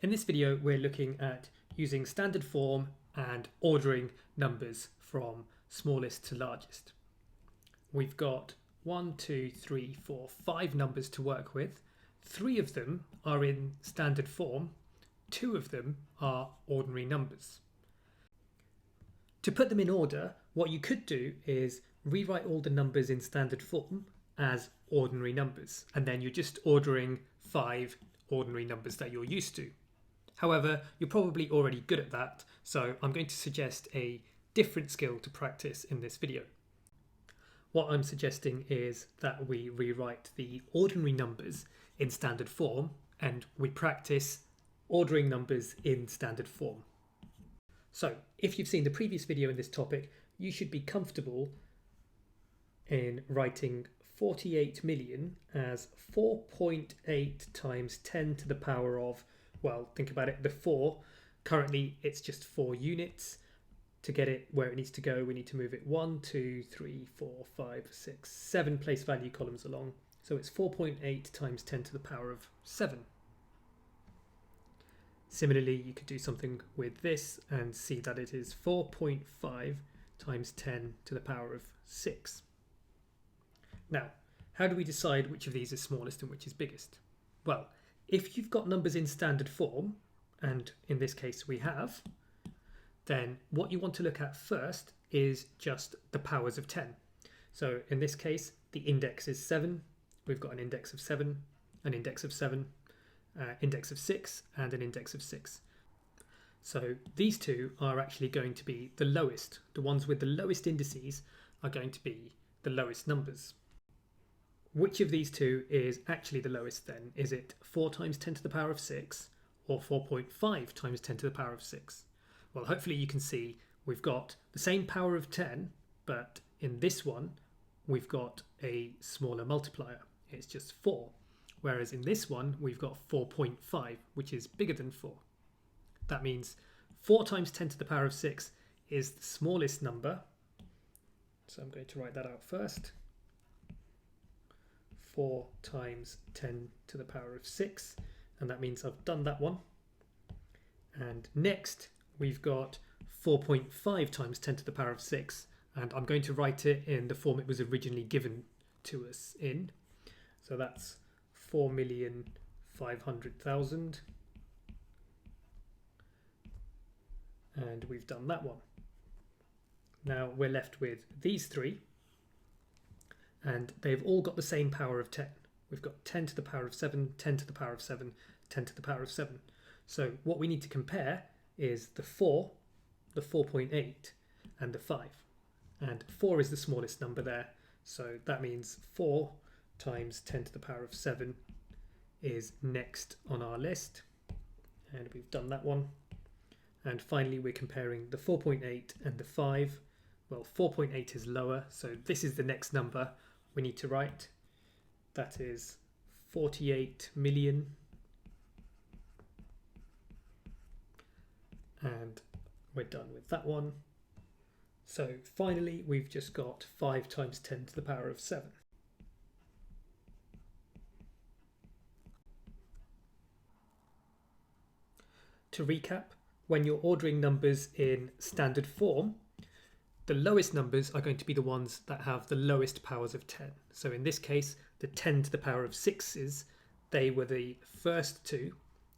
In this video, we're looking at using standard form and ordering numbers from smallest to largest. We've got 1, 2, 3, 4, 5 numbers to work with. 3 of them are in standard form, 2 of them are ordinary numbers. To put them in order, what you could do is rewrite all the numbers in standard form as ordinary numbers, and then you're just ordering 5 ordinary numbers that you're used to. However, you're probably already good at that, so I'm going to suggest a different skill to practice in this video. What I'm suggesting is that we rewrite the ordinary numbers in standard form and we practice ordering numbers in standard form. So, if you've seen the previous video in this topic, you should be comfortable in writing 48 million as 4.8 times 10 to the power of, well, think about it, the 4. Currently, it's just 4 units. To get it where it needs to go, we need to move it 1, 2, 3, 4, 5, 6, 7 place value columns along. So it's 4.8 times 10 to the power of 7. Similarly, you could do something with this and see that it is 4.5 times 10 to the power of 6. Now, how do we decide which of these is smallest and which is biggest? Well, if you've got numbers in standard form, and in this case we have, then what you want to look at first is just the powers of 10. So in this case, the index is 7. We've got an index of 7, an index of 7, index of 6, and an index of 6. So these two are actually going to be the lowest. The ones with the lowest indices are going to be the lowest numbers. Which of these two is actually the lowest then? Is it 4 times 10 to the power of 6 or 4.5 times 10 to the power of 6? Well, hopefully you can see we've got the same power of 10, but in this one, we've got a smaller multiplier. It's just 4. Whereas in this one, we've got 4.5, which is bigger than 4. That means 4 times 10 to the power of 6 is the smallest number. So I'm going to write that out first. 4 times 10 to the power of 6. And that means I've done that one. And next, we've got 4.5 times 10 to the power of 6, and I'm going to write it in the form it was originally given to us in. So that's 4,500,000, and we've done that one. Now we're left with these 3, and they've all got the same power of 10. We've got 10 to the power of 7, 10 to the power of 7, 10 to the power of 7. So what we need to compare is the 4, the 4.8, and the 5. And 4 is the smallest number there, so that means 4 times 10 to the power of 7 is next on our list. And we've done that one. And finally, we're comparing the 4.8 and the 5. Well, 4.8 is lower, so this is the next number we need to write. That is 48 million. And we're done with that one. So finally, we've just got 5 times 10 to the power of 7. To recap, when you're ordering numbers in standard form, the lowest numbers are going to be the ones that have the lowest powers of 10. So in this case, the 10 to the power of 6s, they were the first 2,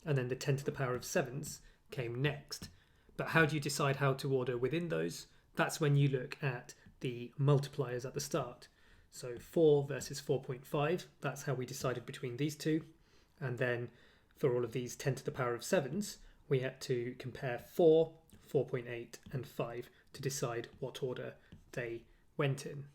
and then the 10 to the power of 7s came next. But how do you decide how to order within those? That's when you look at the multipliers at the start. So 4 versus 4.5, that's how we decided between these two. And then for all of these 10 to the power of 7s, we had to compare 4, 4.8 and 5 to decide what order they went in.